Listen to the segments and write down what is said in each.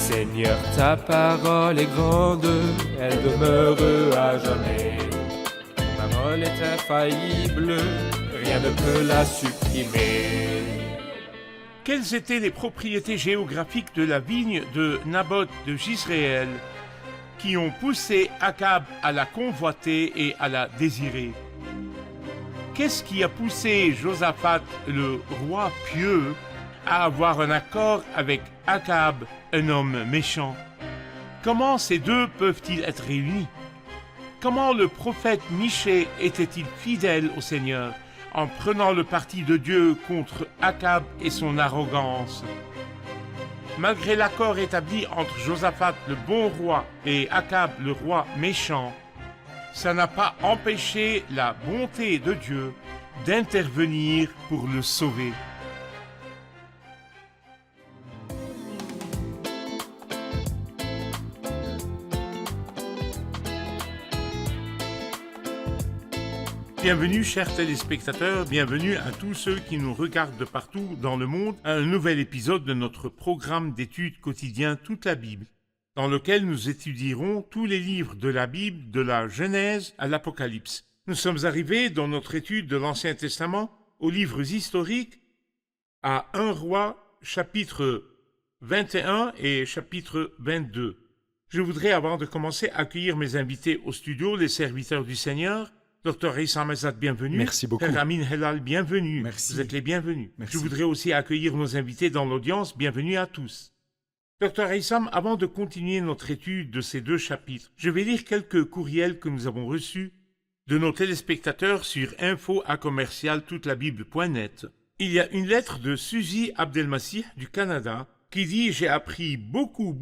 Seigneur, ta parole est grande, elle demeure à jamais. Ta parole est infaillible, rien ne peut la supprimer. Quelles étaient les propriétés géographiques de la vigne de Naboth de Jizréel qui ont poussé Akab à la convoiter et à la désirer? Qu'est-ce qui a poussé Josaphat, le roi pieux, à avoir un accord avec Akab, un homme méchant? Comment ces deux peuvent-ils être réunis? Comment le prophète Michée était-il fidèle au Seigneur en prenant le parti de Dieu contre Akab et son arrogance? Malgré l'accord établi entre Josaphat le bon roi et Akab le roi méchant, ça n'a pas empêché la bonté de Dieu d'intervenir pour le sauver. Bienvenue chers téléspectateurs, bienvenue à tous ceux qui nous regardent de partout dans le monde à un nouvel épisode de notre programme d'études quotidien Toute la Bible, dans lequel nous étudierons tous les livres de la Bible, de la Genèse à l'Apocalypse. Nous sommes arrivés dans notre étude de l'Ancien Testament aux livres historiques, à 1 Roi, chapitre 21 et chapitre 22. Je voudrais, avant de commencer, accueillir mes invités au studio, les serviteurs du Seigneur. Dr Issam Azad, bienvenue. Merci beaucoup. Frère Amin Helal, bienvenue. Merci. Vous êtes les bienvenus. Merci. Je voudrais aussi accueillir nos invités dans l'audience. Bienvenue à tous. Dr Issam, avant de continuer notre étude de ces deux chapitres, je vais lire quelques courriels que nous avons reçus de nos téléspectateurs sur info@commercialtoutelabible.net. Il y a une lettre de Suzy Abdelmassih du Canada qui dit « J'ai appris beaucoup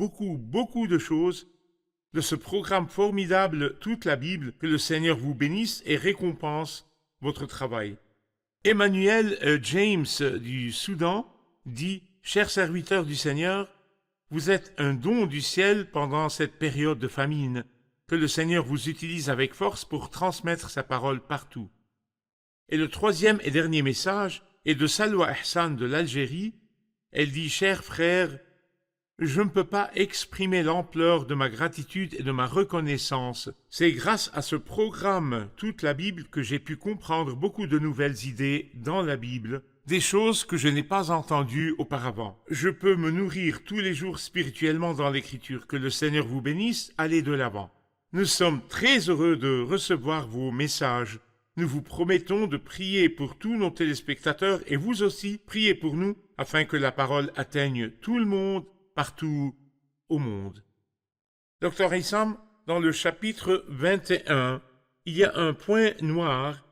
de choses de ce programme formidable Toute la Bible, que le Seigneur vous bénisse et récompense votre travail. » Emmanuel James du Soudan dit « Chers serviteurs du Seigneur, vous êtes un don du ciel pendant cette période de famine. Que le Seigneur vous utilise avec force pour transmettre sa parole partout. » Et le troisième et dernier message est de Salwa Ahsan de l'Algérie. Elle dit « Chers frères, je ne peux pas exprimer l'ampleur de ma gratitude et de ma reconnaissance. C'est grâce à ce programme Toute la Bible que j'ai pu comprendre beaucoup de nouvelles idées dans la Bible, des choses que je n'ai pas entendues auparavant. Je peux me nourrir tous les jours spirituellement dans l'Écriture. Que le Seigneur vous bénisse, allez de l'avant. Nous sommes très heureux de recevoir vos messages. Nous vous promettons de prier pour tous nos téléspectateurs et vous aussi, priez pour nous afin que la parole atteigne tout le monde, partout au monde. Dr Issam, dans le chapitre 21, il y a un point noir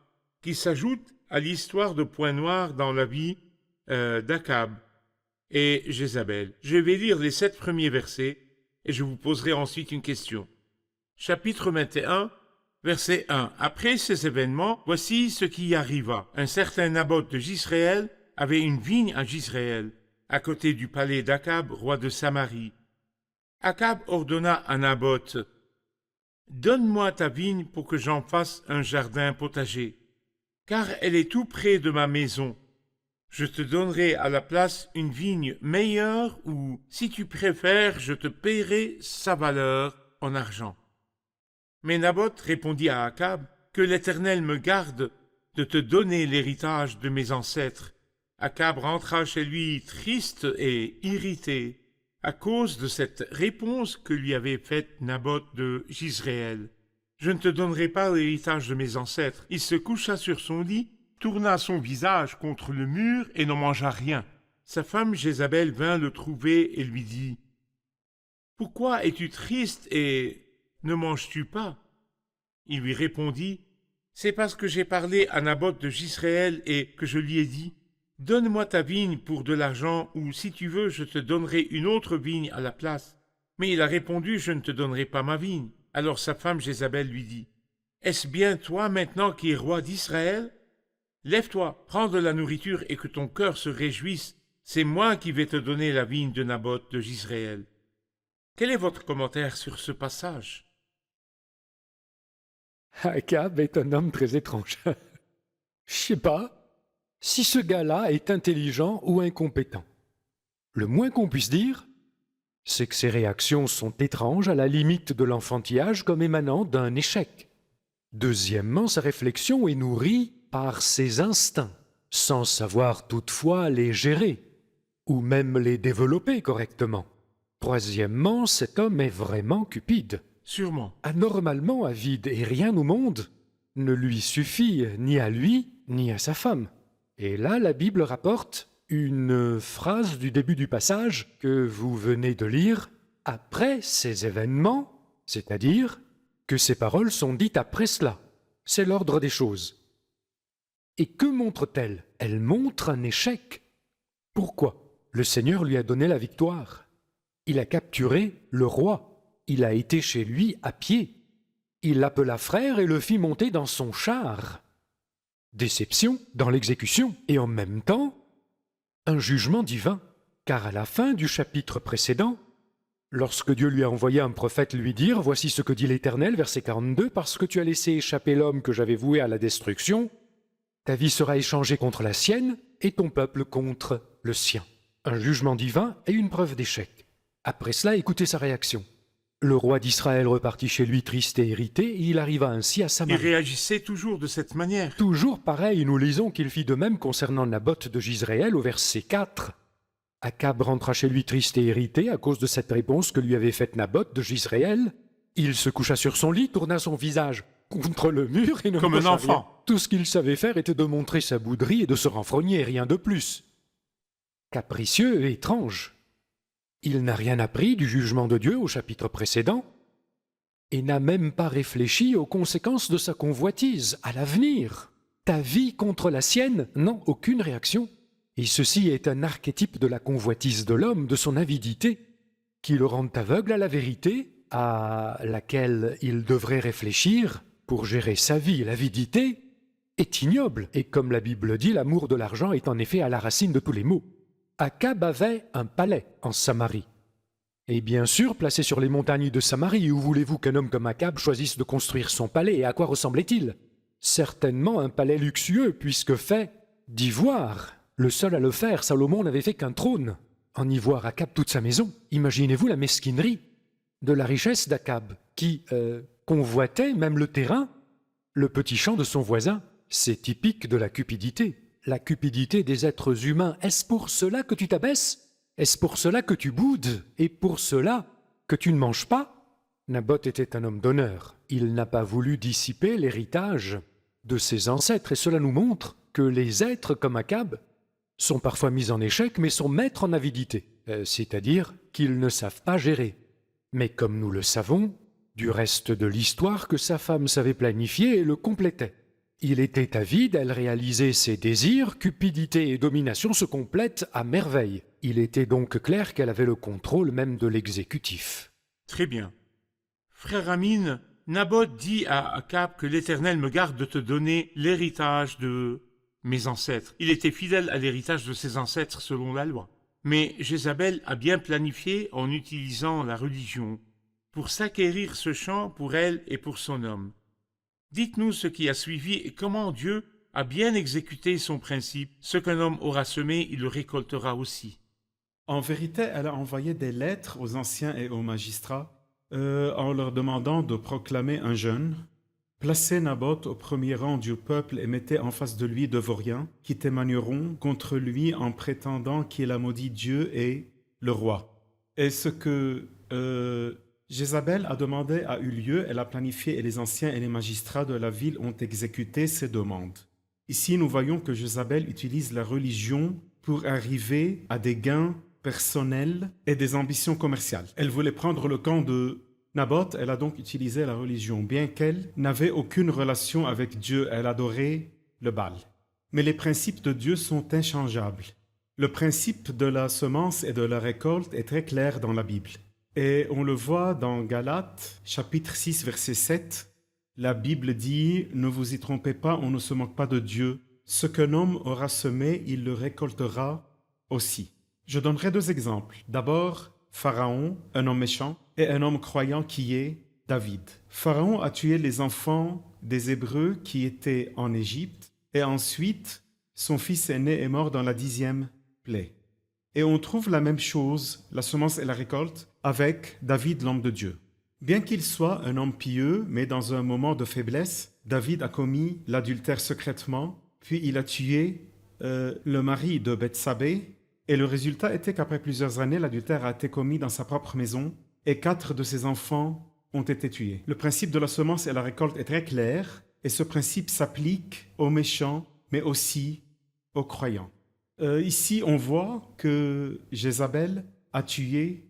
qui s'ajoute à l'histoire de points noirs dans la vie d'Akab et Jézabel. Je vais lire les 7 premiers versets et je vous poserai ensuite une question. Chapitre 21, verset 1. Après ces événements, voici ce qui arriva. Un certain Naboth de Jizréel avait une vigne à Jizréel, à côté du palais d'Akab, roi de Samarie. Akab ordonna à Naboth, « Donne-moi ta vigne pour que j'en fasse un jardin potager, car elle est tout près de ma maison. Je te donnerai à la place une vigne meilleure ou, si tu préfères, je te paierai sa valeur en argent. » Mais Naboth répondit à Akab, « Que l'Éternel me garde de te donner l'héritage de mes ancêtres. » Akab rentra chez lui triste et irrité à cause de cette réponse que lui avait faite Naboth de Jizréel. « Je ne te donnerai pas l'héritage de mes ancêtres. » Il se coucha sur son lit, tourna son visage contre le mur et ne mangea rien. Sa femme Jézabel vint le trouver et lui dit, « Pourquoi es-tu triste et ne manges-tu pas ?» Il lui répondit, « C'est parce que j'ai parlé à Naboth de Jizréel et que je lui ai dit, « Donne-moi ta vigne pour de l'argent, ou si tu veux, je te donnerai une autre vigne à la place. » Mais il a répondu, « Je ne te donnerai pas ma vigne. » Alors sa femme Jézabel lui dit, « Est-ce bien toi maintenant qui es roi d'Israël? Lève-toi, prends de la nourriture et que ton cœur se réjouisse. C'est moi qui vais te donner la vigne de Naboth de Jizréel. » Quel est votre commentaire sur ce passage? Akab est un homme très étrange. Je sais pas si ce gars-là est intelligent ou incompétent. Le moins qu'on puisse dire, c'est que ses réactions sont étranges à la limite de l'enfantillage comme émanant d'un échec. Deuxièmement, sa réflexion est nourrie par ses instincts, sans savoir toutefois les gérer, ou même les développer correctement. Troisièmement, cet homme est vraiment cupide, Sûrement. anormalement avide, et rien au monde ne lui suffit, ni à lui, ni à sa femme. Et là, la Bible rapporte une phrase du début du passage que vous venez de lire, après ces événements, c'est-à-dire que ces paroles sont dites après cela. C'est l'ordre des choses. Et que montre-t-elle? Elle montre un échec. Pourquoi? Le Seigneur lui a donné la victoire. Il a capturé le roi. Il a été chez lui à pied. Il l'appela frère et le fit monter dans son char. Déception dans l'exécution et en même temps, un jugement divin. Car à la fin du chapitre précédent, lorsque Dieu lui a envoyé un prophète lui dire « Voici ce que dit l'Éternel, verset 42, parce que tu as laissé échapper l'homme que j'avais voué à la destruction, ta vie sera échangée contre la sienne et ton peuple contre le sien. » Un jugement divin et une preuve d'échec. Après cela, écoutez sa réaction. Le roi d'Israël repartit chez lui triste et irrité, et il arriva ainsi à Il Samarie. réagissait toujours de cette manière. Toujours pareil, nous lisons qu'il fit de même concernant Naboth de Jizréel au verset 4. Akab rentra chez lui triste et irrité à cause de cette réponse que lui avait faite Naboth de Jizréel. Il se coucha sur son lit, tourna son visage contre le mur et ne Comme un reprocha enfant. rien. Tout ce qu'il savait faire était de montrer sa bouderie et de se renfrogner, rien de plus. Capricieux et étrange. Il n'a rien appris du jugement de Dieu au chapitre précédent et n'a même pas réfléchi aux conséquences de sa convoitise, à l'avenir. Ta vie contre la sienne? Non, aucune réaction. Et ceci est un archétype de la convoitise de l'homme, de son avidité, qui le rend aveugle à la vérité, à laquelle il devrait réfléchir pour gérer sa vie. L'avidité est ignoble, et comme la Bible dit, l'amour de l'argent est en effet à la racine de tous les maux. Akab avait un palais en Samarie. Et bien sûr, placé sur les montagnes de Samarie, où voulez-vous qu'un homme comme Akab choisisse de construire son palais, et à quoi ressemblait-il? Certainement un palais luxueux, puisque fait d'ivoire. Le seul à le faire, Salomon n'avait fait qu'un trône. En ivoire, Akab toute sa maison. Imaginez-vous la mesquinerie de la richesse d'Akab, qui convoitait même le terrain, le petit champ de son voisin. C'est typique de la cupidité. La cupidité des êtres humains. Est-ce pour cela que tu t'abaisses? Est-ce pour cela que tu boudes? Et pour cela que tu ne manges pas? Naboth était un homme d'honneur. Il n'a pas voulu dissiper l'héritage de ses ancêtres, et cela nous montre que les êtres comme Akab sont parfois mis en échec, mais sont maîtres en avidité, c'est-à-dire qu'ils ne savent pas gérer. Mais comme nous le savons, du reste de l'histoire, que sa femme savait planifier et le complétait. Il était avide, elle réalisait ses désirs, cupidité et domination se complètent à merveille. Il était donc clair qu'elle avait le contrôle même de l'exécutif. Très bien. Frère Amine, Naboth dit à Akab que l'Éternel me garde de te donner l'héritage de mes ancêtres. Il était fidèle à l'héritage de ses ancêtres selon la loi. Mais Jézabel a bien planifié en utilisant la religion pour s'acquérir ce champ pour elle et pour son homme. Dites-nous ce qui a suivi et comment Dieu a bien exécuté son principe. Ce qu'un homme aura semé, il le récoltera aussi. En vérité, elle a envoyé des lettres aux anciens et aux magistrats en leur demandant de proclamer un jeûne. Placez Naboth au premier rang du peuple et mettez en face de lui de vauriens qui témoigneront contre lui en prétendant qu'il a maudit Dieu et le roi. Et ce que Jézabel a demandé a eu lieu, elle a planifié et les anciens et les magistrats de la ville ont exécuté ses demandes. Ici, nous voyons que Jézabel utilise la religion pour arriver à des gains personnels et des ambitions commerciales. Elle voulait prendre le camp de Naboth, elle a donc utilisé la religion, bien qu'elle n'avait aucune relation avec Dieu, elle adorait le Baal. Mais les principes de Dieu sont inchangeables. Le principe de la semence et de la récolte est très clair dans la Bible. Et on le voit dans Galates, chapitre 6, verset 7. La Bible dit « Ne vous y trompez pas, on ne se moque pas de Dieu. Ce qu'un homme aura semé, il le récoltera aussi. » Je donnerai deux exemples. D'abord, Pharaon, un homme méchant, et un homme croyant qui est David. Pharaon a tué les enfants des Hébreux qui étaient en Égypte, et ensuite, son fils aîné est mort dans la 10e plaie. Et on trouve la même chose, la semence et la récolte, avec David, l'homme de Dieu. Bien qu'il soit un homme pieux, mais dans un moment de faiblesse, David a commis l'adultère secrètement, puis il a tué le mari de Bethsabée, et le résultat était qu'après plusieurs années, l'adultère a été commis dans sa propre maison, et 4 de ses enfants ont été tués. Le principe de la semence et la récolte est très clair, et ce principe s'applique aux méchants, mais aussi aux croyants. Ici, on voit que Jézabel a tué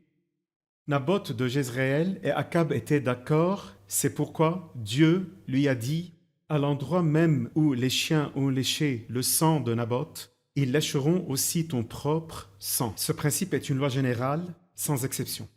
Naboth de Jezréel et Akab était d'accord. C'est pourquoi Dieu lui a dit, à l'endroit même où les chiens ont léché le sang de Naboth, ils lécheront aussi ton propre sang. Ce principe est une loi générale, sans exception.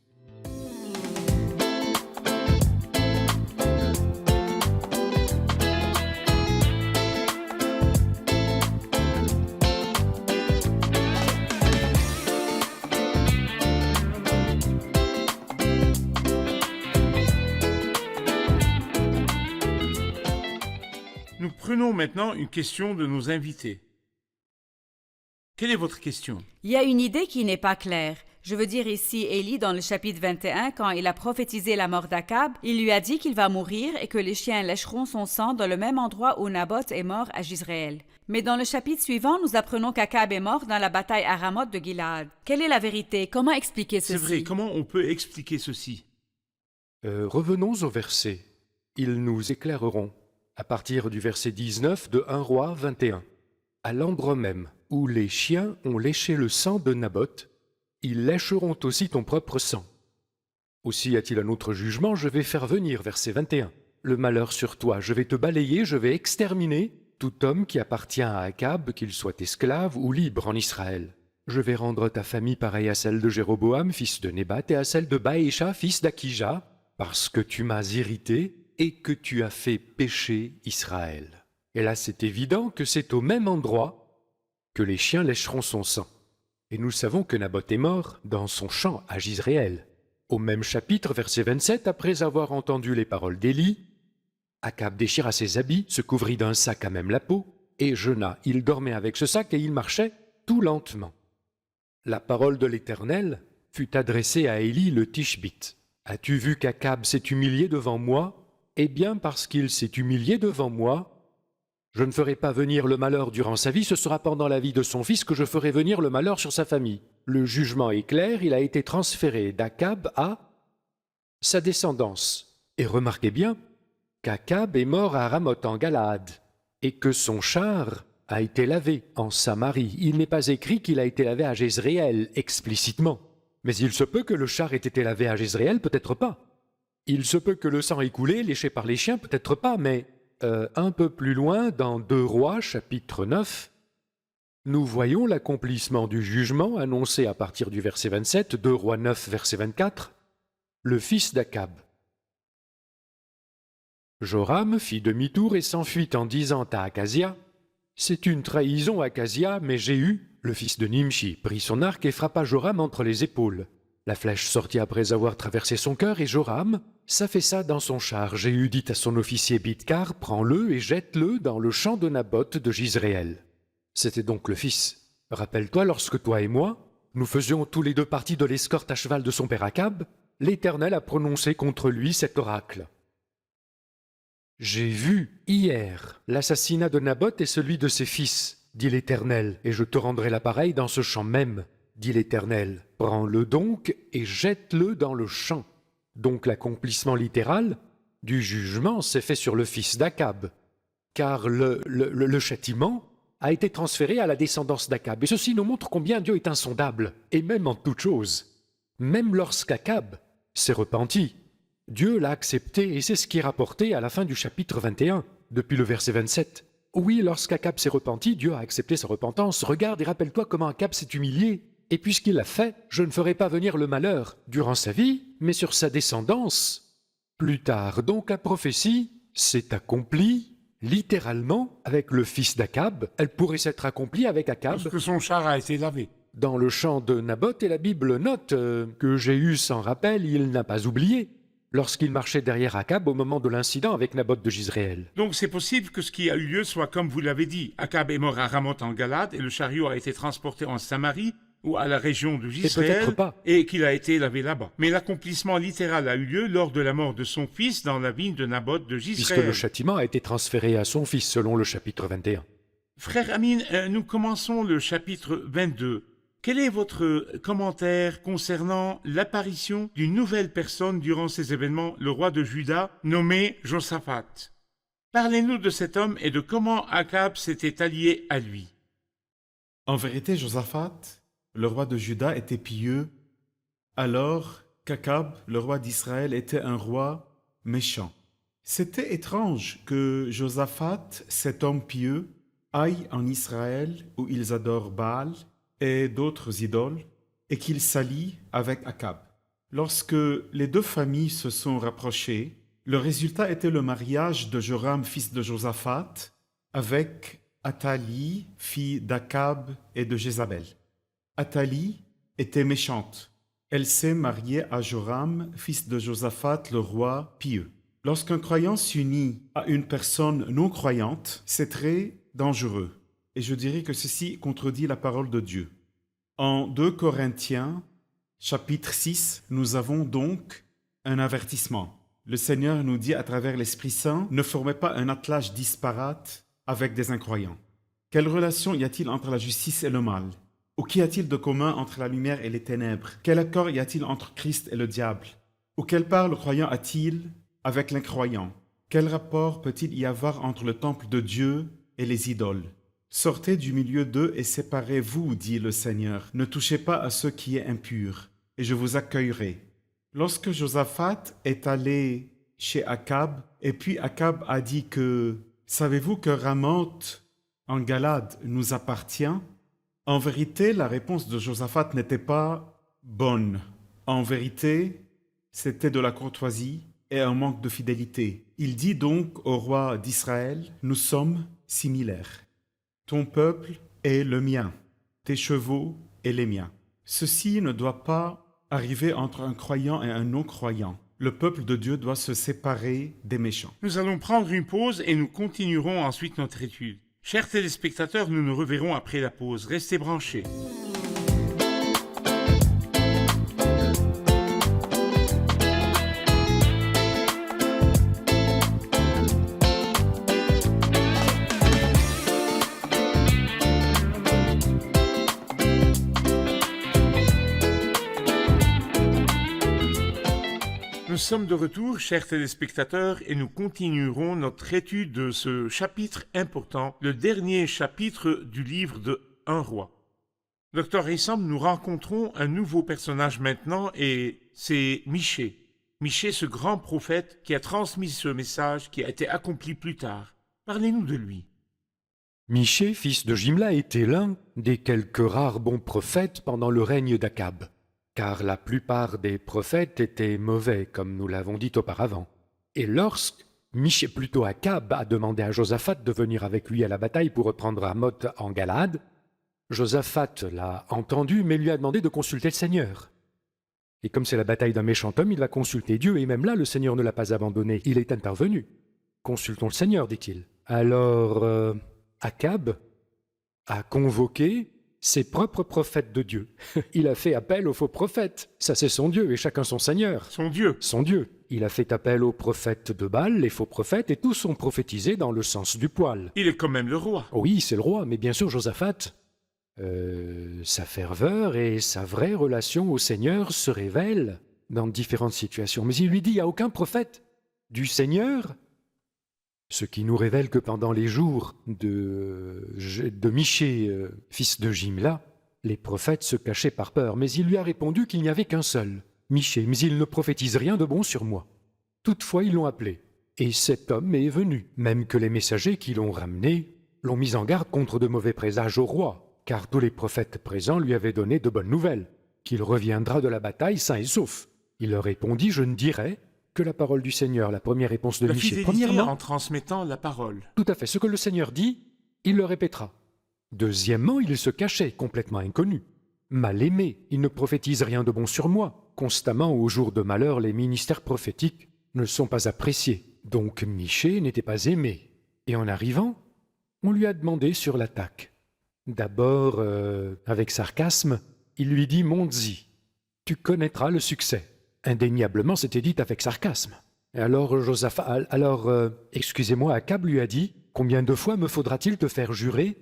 Nous prenons maintenant une question de nos invités. Quelle est votre question? Il y a une idée qui n'est pas claire. Je veux dire ici, Élie, dans le chapitre 21, quand il a prophétisé la mort d'Akab, il lui a dit qu'il va mourir et que les chiens lécheront son sang dans le même endroit où Naboth est mort à Jezréel. Mais dans le chapitre suivant, nous apprenons qu'Akab est mort dans la bataille à Ramoth de Gilead. Quelle est la vérité? Comment expliquer ceci? C'est vrai, comment on peut expliquer ceci? Revenons au verset. Ils nous éclaireront. À partir du verset 19 de 1 Roi 21. À l'endroit même où les chiens ont léché le sang de Naboth, ils lécheront aussi ton propre sang. Aussi y a-t-il un autre jugement, je vais faire venir, verset 21. Le malheur sur toi, je vais te balayer, je vais exterminer tout homme qui appartient à Akab, qu'il soit esclave ou libre en Israël. Je vais rendre ta famille pareille à celle de Jéroboam, fils de Nébat, et à celle de Baécha, fils d'Akija, parce que tu m'as irrité et que tu as fait pécher Israël. Et là, c'est évident que c'est au même endroit que les chiens lécheront son sang. Et nous savons que Naboth est mort dans son champ à Jezréel. Au même chapitre, verset 27, après avoir entendu les paroles d'Élie, Akab déchira ses habits, se couvrit d'un sac à même la peau, et jeûna. Il dormait avec ce sac et il marchait tout lentement. La parole de l'Éternel fut adressée à Élie le Tishbite. « As-tu vu qu'Akab s'est humilié devant moi ? Eh bien, parce qu'il s'est humilié devant moi, je ne ferai pas venir le malheur durant sa vie, ce sera pendant la vie de son fils que je ferai venir le malheur sur sa famille. » Le jugement est clair, il a été transféré d'Akab à sa descendance. Et remarquez bien qu'Akab est mort à Ramoth en Galaad, et que son char a été lavé en Samarie. Il n'est pas écrit qu'il a été lavé à Jezréel explicitement. Mais il se peut que le char ait été lavé à Jezréel, peut-être pas. Il se peut que le sang ait coulé, léché par les chiens, peut-être pas, mais un peu plus loin, dans 2 Rois, chapitre 9, nous voyons l'accomplissement du jugement annoncé à partir du verset 27, 2 Rois 9, verset 24, le fils d'Akab. Joram fit demi-tour et s'enfuit en disant à Akazia, « C'est une trahison, Akazia, mais Jéhu, le fils de Nimshi, prit son arc et frappa Joram entre les épaules. La flèche sortit après avoir traversé son cœur et Joram s'affaissa dans son char. Jéhu dit à son officier Bidkar, « Prends-le et jette-le dans le champ de Naboth de Jezréel. » C'était donc le fils. Rappelle-toi, lorsque toi et moi, nous faisions tous les deux partie de l'escorte à cheval de son père Akab, l'Éternel a prononcé contre lui cet oracle. « J'ai vu hier l'assassinat de Naboth et celui de ses fils, dit l'Éternel, et je te rendrai l'appareil dans ce champ même, dit l'Éternel. Prends-le donc et jette-le dans le champ. » Donc l'accomplissement littéral du jugement s'est fait sur le fils d'Akab, car le châtiment a été transféré à la descendance d'Akab. Et ceci nous montre combien Dieu est insondable, et même en toute chose. Même lorsqu'Akab s'est repenti, Dieu l'a accepté, et c'est ce qui est rapporté à la fin du chapitre 21, depuis le verset 27. Oui, lorsqu'Akab s'est repenti, Dieu a accepté sa repentance. Regarde et rappelle-toi comment Akab s'est humilié. Et puisqu'il l'a fait, je ne ferai pas venir le malheur durant sa vie, mais sur sa descendance plus tard. Donc la prophétie s'est accomplie littéralement avec le fils d'Akab. Elle pourrait s'être accomplie avec Akab. Parce que son char a été lavé. Dans le champ de Naboth, et la Bible note que Jéhu s'en rappelle, il n'a pas oublié, lorsqu'il marchait derrière Akab au moment de l'incident avec Naboth de Jezréel. Donc c'est possible que ce qui a eu lieu soit comme vous l'avez dit. Akab est mort à Ramoth en Galade et le chariot a été transporté en Samarie ou à la région de peut-être Israël pas. et qu'il a été lavé là-bas. Mais l'accomplissement littéral a eu lieu lors de la mort de son fils dans la vigne de Naboth de Puisque Jisraël. le châtiment a été transféré à son fils selon le chapitre 21. Frère Amin, nous commençons le chapitre 22. Quel est votre commentaire concernant l'apparition d'une nouvelle personne durant ces événements, le roi de Juda, nommé Josaphat? Parlez-nous de cet homme et de comment Akab s'était allié à lui. En vérité, Josaphat, le roi de Juda, était pieux, alors qu'Akab, le roi d'Israël, était un roi méchant. C'était étrange que Josaphat, cet homme pieux, aille en Israël où ils adorent Baal et d'autres idoles, et qu'il s'allie avec Akab. Lorsque les deux familles se sont rapprochées, le résultat était le mariage de Joram, fils de Josaphat, avec Athalie, fille d'Akab et de Jézabel. Athalie était méchante. Elle s'est mariée à Joram, fils de Josaphat, le roi pieux. Lorsqu'un croyant s'unit à une personne non croyante, c'est très dangereux. Et je dirais que ceci contredit la parole de Dieu. En 2 Corinthiens, chapitre 6, nous avons donc un avertissement. Le Seigneur nous dit à travers l'Esprit Saint, ne formez pas un attelage disparate avec des incroyants. Quelle relation y a-t-il entre la justice et le mal? Ou qu'y a-t-il de commun entre la lumière et les ténèbres? Quel accord y a-t-il entre Christ et le diable? Ou quelle part le croyant a-t-il avec l'incroyant? Quel rapport peut-il y avoir entre le temple de Dieu et les idoles? Sortez du milieu d'eux et séparez-vous, dit le Seigneur. Ne touchez pas à ce qui est impur, et je vous accueillerai. Lorsque Josaphat est allé chez Akab, et puis Akab a dit que « Savez-vous que Ramoth en Galade nous appartient ?» En vérité, la réponse de Josaphat n'était pas bonne. En vérité, c'était de la courtoisie et un manque de fidélité. Il dit donc au roi d'Israël, « Nous sommes similaires. Ton peuple est le mien, tes chevaux et les miens. » Ceci ne doit pas arriver entre un croyant et un non-croyant. Le peuple de Dieu doit se séparer des méchants. Nous allons prendre une pause et nous continuerons ensuite notre étude. Chers téléspectateurs, nous nous reverrons après la pause. Restez branchés. Nous sommes de retour, chers téléspectateurs, et nous continuerons notre étude de ce chapitre important, le dernier chapitre du livre de Un roi. Docteur Essam, nous rencontrons un nouveau personnage maintenant, et c'est Michée. Michée, ce grand prophète qui a transmis ce message qui a été accompli plus tard. Parlez-nous de lui. Michée, fils de Jimla, était l'un des quelques rares bons prophètes pendant le règne d'Akab, car la plupart des prophètes étaient mauvais, comme nous l'avons dit auparavant. Et lorsque Michée, plutôt Akab, a demandé à Josaphat de venir avec lui à la bataille pour reprendre Ramoth en Galade, Josaphat l'a entendu, mais lui a demandé de consulter le Seigneur. Et comme c'est la bataille d'un méchant homme, il va consulter Dieu, et même là, le Seigneur ne l'a pas abandonné, il est intervenu. « Consultons le Seigneur », dit-il. Alors, Akab a convoqué ses propres prophètes de Dieu. Il a fait appel aux faux prophètes. Ça, c'est son Dieu, et chacun son Seigneur. Son Dieu. Son Dieu. Il a fait appel aux prophètes de Baal, les faux prophètes, et tous ont prophétisé dans le sens du poil. Il est quand même le roi. Oui, c'est le roi, mais bien sûr, Josaphat, sa ferveur et sa vraie relation au Seigneur se révèlent dans différentes situations. Mais il lui dit, il n'y a aucun prophète du Seigneur, ce qui nous révèle que pendant les jours de Michée, fils de Jimla, les prophètes se cachaient par peur. Mais il lui a répondu qu'il n'y avait qu'un seul, Michée, mais il ne prophétise rien de bon sur moi. Toutefois, ils l'ont appelé, et cet homme est venu, même que les messagers qui l'ont ramené l'ont mis en garde contre de mauvais présages au roi, car tous les prophètes présents lui avaient donné de bonnes nouvelles, qu'il reviendra de la bataille sain et sauf. Il leur répondit, je ne dirai que la parole du Seigneur, la première réponse de La Michée. fidélité Premièrement, en transmettant la parole. tout à fait, ce que le Seigneur dit, il le répétera. Deuxièmement, il se cachait, complètement inconnu. Mal aimé, il ne prophétise rien de bon sur moi. Constamment, au jour de malheur, les ministères prophétiques ne sont pas appréciés. Donc Michée n'était pas aimé. Et en arrivant, on lui a demandé sur l'attaque. D'abord, avec sarcasme, Il lui dit « Monte-y, tu connaîtras le succès ». Indéniablement, c'était dit avec sarcasme. Alors excusez-moi, Akab lui a dit « Combien de fois me faudra-t-il te faire jurer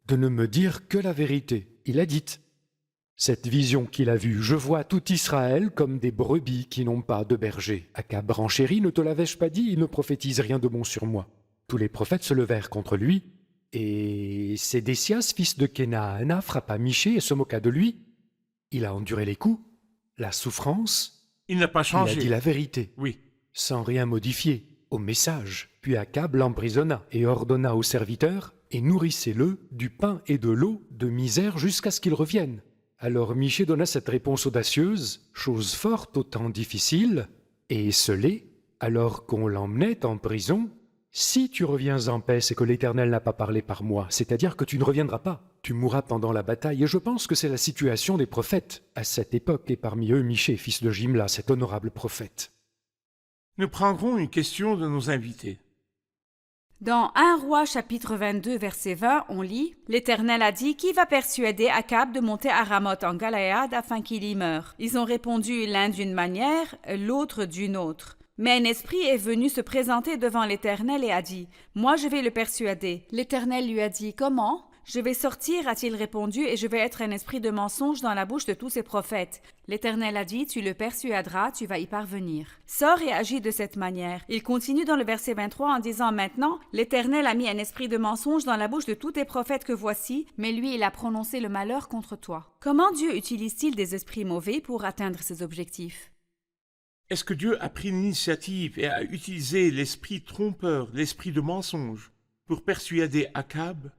de ne me dire que la vérité ?» Il a dit « Cette vision qu'il a vue, je vois tout Israël comme des brebis qui n'ont pas de berger. Akab renchérit, ne te l'avais-je pas dit, il ne prophétise rien de bon sur moi. » Tous les prophètes se levèrent contre lui, et Sédécias, fils de Kenaana, frappa Michée et se moqua de lui. Il a enduré les coups, la souffrance, Il n'a pas il a changé. dit la vérité, Oui. sans rien modifier, au message. Puis Akab l'emprisonna et ordonna aux serviteurs « Et nourrissez-le du pain et de l'eau de misère jusqu'à ce qu'il revienne. » Alors Michée donna cette réponse audacieuse, chose forte autant difficile, et esselée, alors qu'on l'emmenait en prison. « Si tu reviens en paix, c'est que l'Éternel n'a pas parlé par moi, c'est-à-dire que tu ne reviendras pas. Tu mourras pendant la bataille, et je pense que c'est la situation des prophètes à cette époque, et parmi eux Michée, fils de Jimla, cet honorable prophète. » Nous prendrons une question de nos invités. Dans 1 Roi chapitre 22 verset 20, on lit « L'Éternel a dit, qui va persuader Akab de monter à Ramoth en Galaad afin qu'il y meure? Ils ont répondu l'un d'une manière, l'autre d'une autre. Mais un esprit est venu se présenter devant l'Éternel et a dit, « Moi je vais le persuader. » L'Éternel lui a dit, « Comment? » « Je vais sortir, a-t-il répondu, et je vais être un esprit de mensonge dans la bouche de tous ses prophètes. » L'Éternel a dit, « Tu le persuaderas, tu vas y parvenir. » Sors et agis de cette manière. Il continue dans le verset 23 en disant, « Maintenant, l'Éternel a mis un esprit de mensonge dans la bouche de tous tes prophètes que voici, mais lui, il a prononcé le malheur contre toi. » Comment Dieu utilise-t-il des esprits mauvais pour atteindre ses objectifs? Est-ce que Dieu a pris l'initiative et a utilisé l'esprit trompeur, l'esprit de mensonge, pour persuader Akab?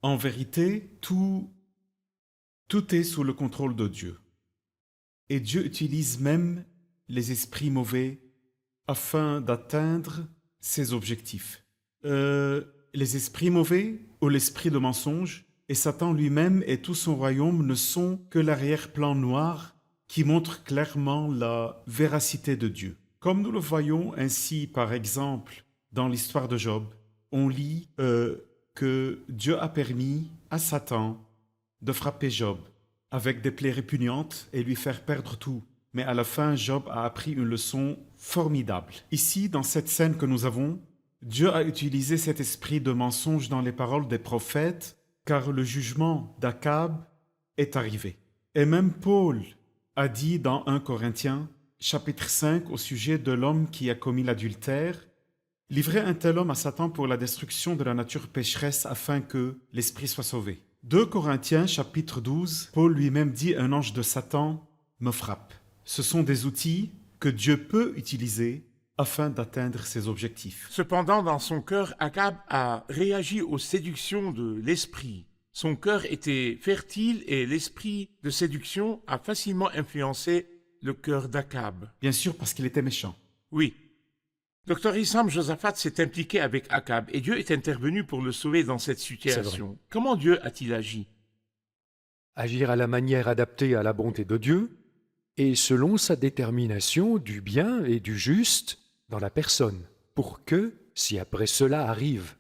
En vérité, tout est sous le contrôle de Dieu. Et Dieu utilise même les esprits mauvais afin d'atteindre ses objectifs. Les esprits mauvais ou l'esprit de mensonge et Satan lui-même et tout son royaume ne sont que l'arrière-plan noir qui montre clairement la véracité de Dieu. Comme nous le voyons ainsi, par exemple, dans l'histoire de Job, on lit que Dieu a permis à Satan de frapper Job avec des plaies répugnantes et lui faire perdre tout. Mais à la fin, Job a appris une leçon formidable. Ici, dans cette scène que nous avons, Dieu a utilisé cet esprit de mensonge dans les paroles des prophètes, car le jugement d'Akab est arrivé. Et même Paul a dit dans 1 Corinthiens, chapitre 5, au sujet de l'homme qui a commis l'adultère, « Livrez un tel homme à Satan pour la destruction de la nature pécheresse afin que l'esprit soit sauvé. » 2 Corinthiens, chapitre 12, Paul lui-même dit « Un ange de Satan me frappe. » Ce sont des outils que Dieu peut utiliser afin d'atteindre ses objectifs. Cependant, dans son cœur, Akab a réagi aux séductions de l'esprit. Son cœur était fertile et l'esprit de séduction a facilement influencé le cœur d'Akab. Bien sûr, parce qu'il était méchant. Oui. Dr Issam Josaphat s'est impliqué avec Akab et Dieu est intervenu pour le sauver dans cette situation. Comment Dieu a-t-il agi? Agir à la manière adaptée à la bonté de Dieu et selon sa détermination du bien et du juste dans la personne, pour que, si après cela arrivent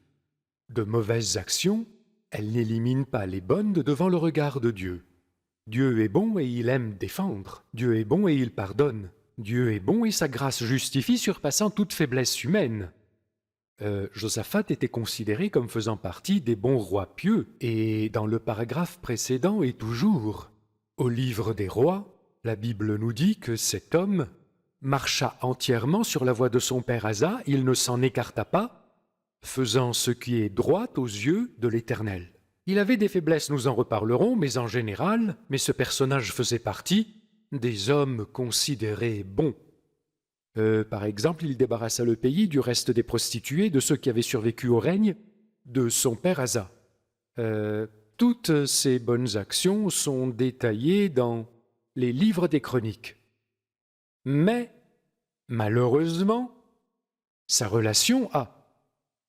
de mauvaises actions, elles n'éliminent pas les bonnes de devant le regard de Dieu. Dieu est bon et il aime défendre. Dieu est bon et il pardonne. Dieu est bon et sa grâce justifie surpassant toute faiblesse humaine. Josaphat était considéré comme faisant partie des bons rois pieux, et dans le paragraphe précédent et toujours, au livre des rois, la Bible nous dit que cet homme marcha entièrement sur la voie de son père Asa, il ne s'en écarta pas, faisant ce qui est droit aux yeux de l'Éternel. Il avait des faiblesses, nous en reparlerons, mais en général, ce personnage faisait partie des hommes considérés bons. Par exemple, il débarrassa le pays du reste des prostituées, de ceux qui avaient survécu au règne de son père Asa. Toutes ces bonnes actions sont détaillées dans les livres des chroniques. Mais, malheureusement, sa relation à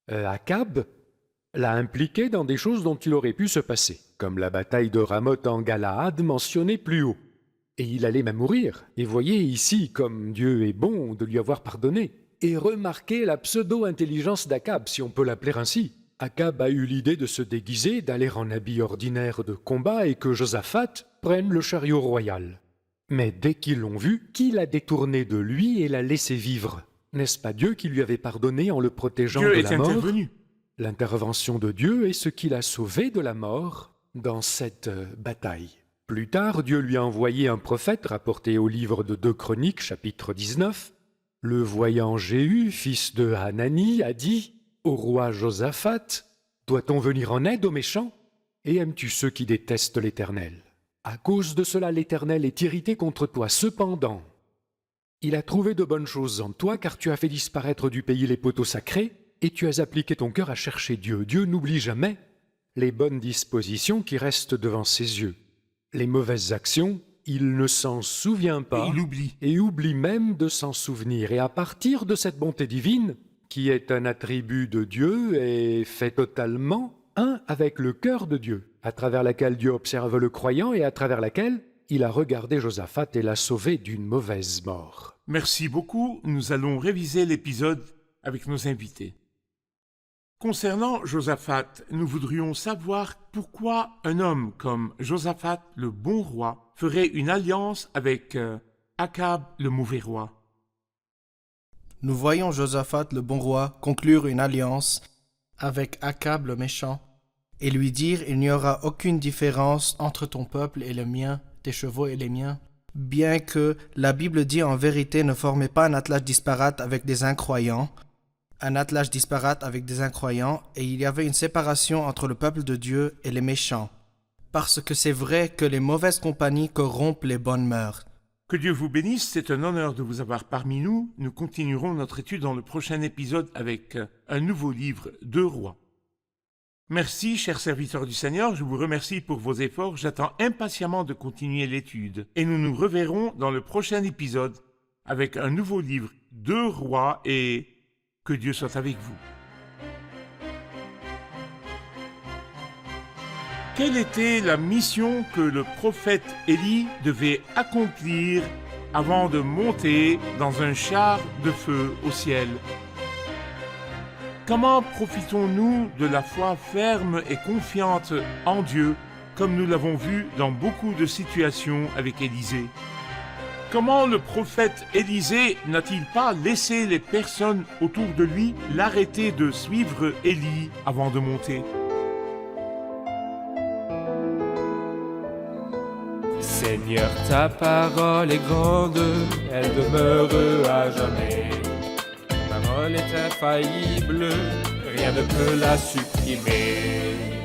Akab l'a impliqué dans des choses dont il aurait pu se passer, comme la bataille de Ramoth en Galaad mentionnée plus haut. Et il allait même mourir. Et voyez ici comme Dieu est bon de lui avoir pardonné. Et remarquez la pseudo-intelligence d'Akab, si on peut l'appeler ainsi. Akab a eu l'idée de se déguiser, d'aller en habit ordinaire de combat et que Josaphat prenne le chariot royal. Mais dès qu'ils l'ont vu, qui l'a détourné de lui et l'a laissé vivre? N'est-ce pas Dieu qui lui avait pardonné en le protégeant Dieu de est la mort? intervenu. L'intervention de Dieu est ce qui l'a sauvé de la mort dans cette bataille. Plus tard, Dieu lui a envoyé un prophète rapporté au livre de 2 Chroniques, chapitre 19. Le voyant Jéhu, fils de Hanani, a dit au roi Josaphat, « Doit-on venir en aide aux méchants? Et aimes-tu ceux qui détestent l'Éternel? À cause de cela, l'Éternel est irrité contre toi. Cependant, il a trouvé de bonnes choses en toi, car tu as fait disparaître du pays les poteaux sacrés, et tu as appliqué ton cœur à chercher Dieu. Dieu n'oublie jamais les bonnes dispositions qui restent devant ses yeux. Les mauvaises actions, il ne s'en souvient pas, Et il oublie. et oublie même de s'en souvenir. Et à partir de cette bonté divine, qui est un attribut de Dieu, est fait totalement un avec le cœur de Dieu, à travers laquelle Dieu observe le croyant et à travers laquelle il a regardé Josaphat et l'a sauvé d'une mauvaise mort. Merci beaucoup. Nous allons réviser l'épisode avec nos invités. Concernant Josaphat, nous voudrions savoir pourquoi un homme comme Josaphat, le bon roi, ferait une alliance avec Akab, le mauvais roi. Nous voyons Josaphat, le bon roi, conclure une alliance avec Akab, le méchant, et lui dire « Il n'y aura aucune différence entre ton peuple et le mien, tes chevaux et les miens. » Bien que la Bible dit en vérité ne formez pas un attelage disparate avec des incroyants, et il y avait une séparation entre le peuple de Dieu et les méchants. Parce que c'est vrai que les mauvaises compagnies corrompent les bonnes mœurs. Que Dieu vous bénisse, c'est un honneur de vous avoir parmi nous. Nous continuerons notre étude dans le prochain épisode avec un nouveau livre, 2 rois. Merci, chers serviteurs du Seigneur, je vous remercie pour vos efforts. J'attends impatiemment de continuer l'étude. Et nous nous reverrons dans le prochain épisode avec un nouveau livre, 2 rois, et que Dieu soit avec vous. Quelle était la mission que le prophète Élie devait accomplir avant de monter dans un char de feu au ciel? Comment profitons-nous de la foi ferme et confiante en Dieu, comme nous l'avons vu dans beaucoup de situations avec Élisée? Comment le prophète Élisée n'a-t-il pas laissé les personnes autour de lui l'arrêter de suivre Élie avant de monter? Seigneur, ta parole est grande, elle demeure à jamais. Ta parole est infaillible, rien ne peut la supprimer.